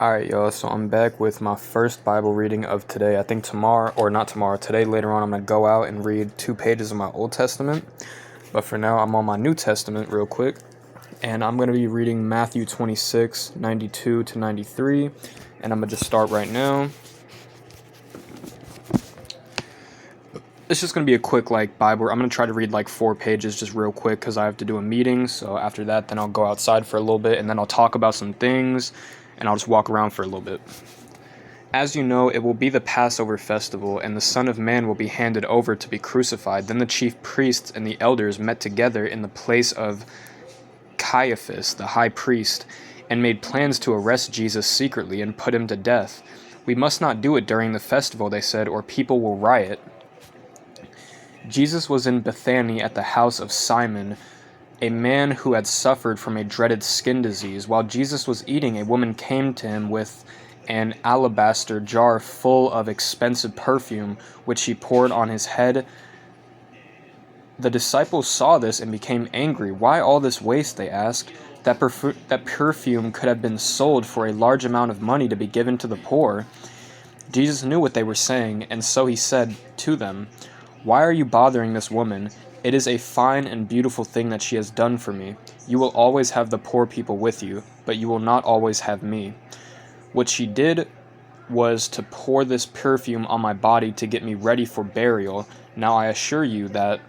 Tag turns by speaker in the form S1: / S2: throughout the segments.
S1: Alright, y'all, so I'm back with my first Bible reading of today. I think tomorrow, or not tomorrow, today later on, I'm going to go out and read 2 pages of my Old Testament. But for now, I'm on my New Testament real quick. And I'm going to be reading Matthew 26, 92 to 93. And I'm going to just start right now. It's just going to be a quick, Bible. I'm going to try to read, 4 pages just real quick because I have to do a meeting. So after that, then I'll go outside for a little bit. And then I'll talk about some things. And I'll just walk around for a little bit. As you know, it will be the Passover festival, and the Son of Man will be handed over to be crucified. Then the chief priests and the elders met together in the place of Caiaphas, the high priest, and made plans to arrest Jesus secretly and put him to death. We must not do it during the festival, they said, or people will riot. Jesus was in Bethany at the house of Simon, a man who had suffered from a dreaded skin disease. While Jesus was eating, a woman came to him with an alabaster jar full of expensive perfume, which she poured on his head. The disciples saw this and became angry. "Why all this waste?" they asked. That perfume could have been sold for a large amount of money to be given to the poor." Jesus knew what they were saying, and so he said to them, "Why are you bothering this woman? It is a fine and beautiful thing that she has done for me. You will always have the poor people with you, but you will not always have me. What she did was to pour this perfume on my body to get me ready for burial. Now I assure you that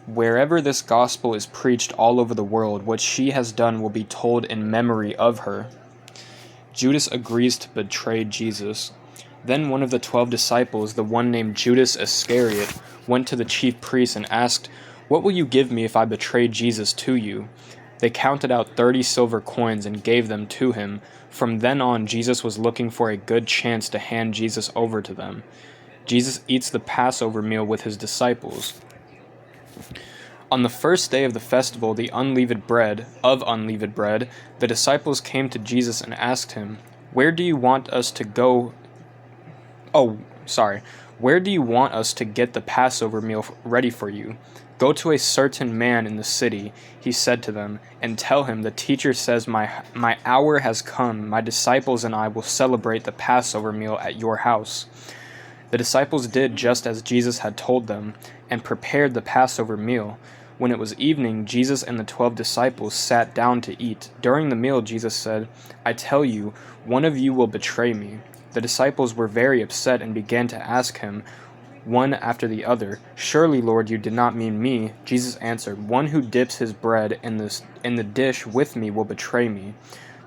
S1: wherever this gospel is preached all over the world, what she has done will be told in memory of her." Judas agrees to betray Jesus. Then one of the 12 disciples, the one named Judas Iscariot, went to the chief priests and asked, "What will you give me if I betray Jesus to you?" They counted out 30 silver coins and gave them to him. From then on, Jesus was looking for a good chance to hand Jesus over to them. Jesus eats the Passover meal with his disciples. On the first day of the festival, the unleavened bread, the disciples came to Jesus and asked him, Where do you want us to get the Passover meal ready for you?" "Go to a certain man in the city," he said to them, "and tell him, 'The teacher says, my hour has come. My disciples and I will celebrate the Passover meal at your house.'" The disciples did just as Jesus had told them, and prepared the Passover meal. When it was evening, Jesus and the 12 disciples sat down to eat. During the meal, Jesus said, "I tell you, one of you will betray me." The disciples were very upset and began to ask him, one after the other, "Surely, Lord, you did not mean me." Jesus answered, "One who dips his bread in the dish with me will betray me.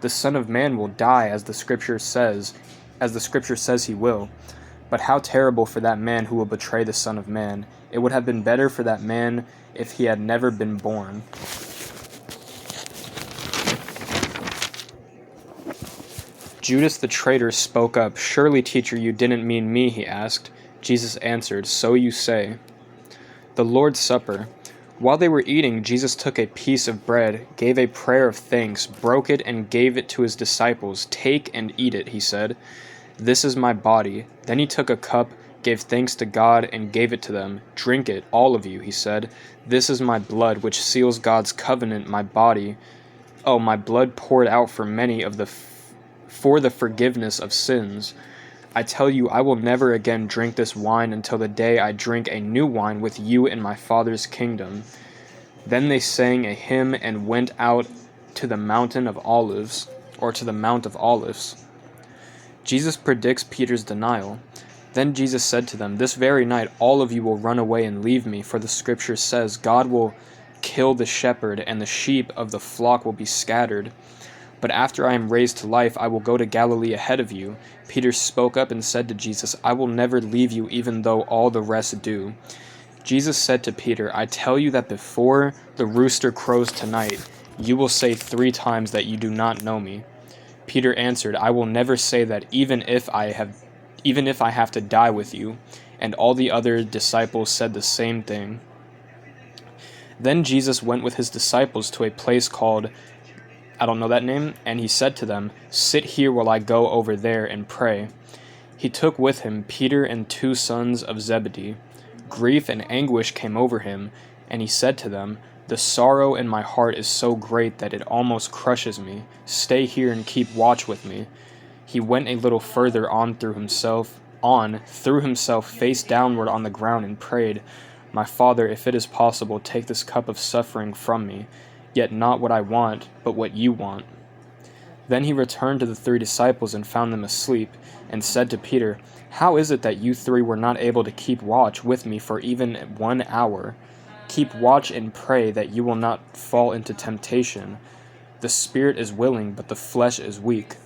S1: The Son of Man will die as the Scripture says he will. But how terrible for that man who will betray the Son of Man. It would have been better for that man if he had never been born." Judas the traitor spoke up. "Surely, teacher, you didn't mean me," he asked. Jesus answered, "So you say." The Lord's Supper. While they were eating, Jesus took a piece of bread, gave a prayer of thanks, broke it, and gave it to his disciples. "Take and eat it," he said. "This is my body." Then he took a cup, gave thanks to God, and gave it to them. "Drink it, all of you," he said. "This is my blood, which seals God's covenant, my blood poured out for many for the forgiveness of sins. I tell you, I will never again drink this wine until the day I drink a new wine with you in my Father's kingdom." Then they sang a hymn and went out to the Mount of Olives. Jesus predicts Peter's denial. Then Jesus said to them, "This very night all of you will run away and leave me, for the Scripture says, 'God will kill the shepherd, and the sheep of the flock will be scattered.' But after I am raised to life, I will go to Galilee ahead of you." Peter spoke up and said to Jesus, "I will never leave you, even though all the rest do." Jesus said to Peter, "I tell you that before the rooster crows tonight, you will say 3 times that you do not know me." Peter answered, "I will never say that, even if I have to die with you." And all the other disciples said the same thing. Then Jesus went with his disciples to a place called, I don't know that name, and he said to them, "Sit here while I go over there and pray." He took with him Peter and 2 sons of Zebedee. Grief and anguish came over him, and he said to them, "The sorrow in my heart is so great that it almost crushes me. Stay here and keep watch with me." He went a little further on, threw himself face downward on the ground and prayed, "My Father, if it is possible, take this cup of suffering from me, yet not what I want, but what you want." Then he returned to the 3 disciples and found them asleep, and said to Peter, "How is it that you 3 were not able to keep watch with me for even 1 hour? Keep watch and pray that you will not fall into temptation. The spirit is willing, but the flesh is weak."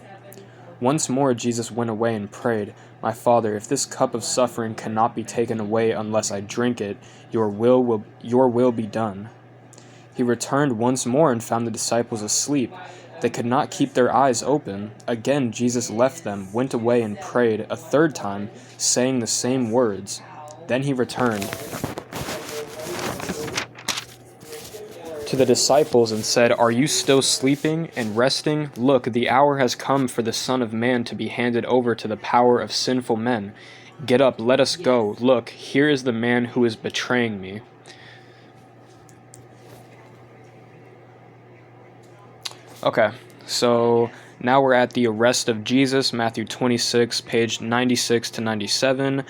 S1: Once more Jesus went away and prayed, "My Father, if this cup of suffering cannot be taken away unless I drink it, your will be done." He returned once more and found the disciples asleep. They could not keep their eyes open. Again Jesus left them, went away and prayed a 3rd time, saying the same words. Then he returned to the disciples and said, "Are you still sleeping and resting? Look, the hour has come for the Son of Man to be handed over to the power of sinful men. Get up, let us go. Look, here is the man who is betraying me." Okay, so now we're at the arrest of Jesus, Matthew 26, page 96 to 97.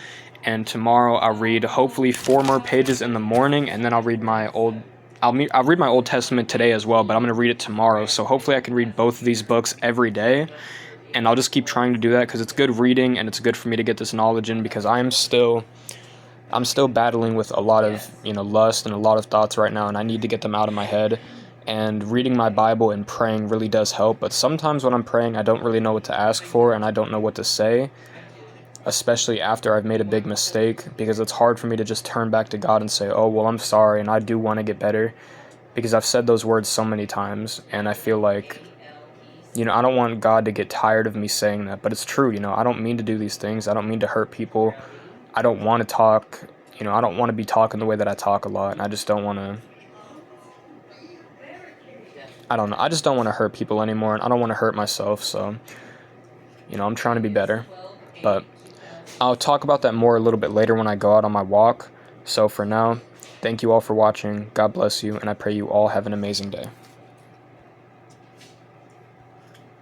S1: And tomorrow I'll read hopefully 4 more pages in the morning, and then I'll read my Old Testament today as well, but I'm going to read it tomorrow. So hopefully I can read both of these books every day, and I'll just keep trying to do that because it's good reading and it's good for me to get this knowledge in, because I'm still battling with a lot of, lust and a lot of thoughts right now, and I need to get them out of my head. And reading my Bible and praying really does help, but sometimes when I'm praying, I don't really know what to ask for, and I don't know what to say, especially after I've made a big mistake, because it's hard for me to just turn back to God and say, "Oh, well, I'm sorry, and I do want to get better," because I've said those words so many times, and I feel like, I don't want God to get tired of me saying that, but it's true, I don't mean to do these things, I don't mean to hurt people, I don't want to talk, I don't want to be talking the way that I talk a lot, and I just don't want to, I just don't want to hurt people anymore, and I don't want to hurt myself, so, I'm trying to be better, but I'll talk about that more a little bit later when I go out on my walk. So for now, thank you all for watching, God bless you, and I pray you all have an amazing day.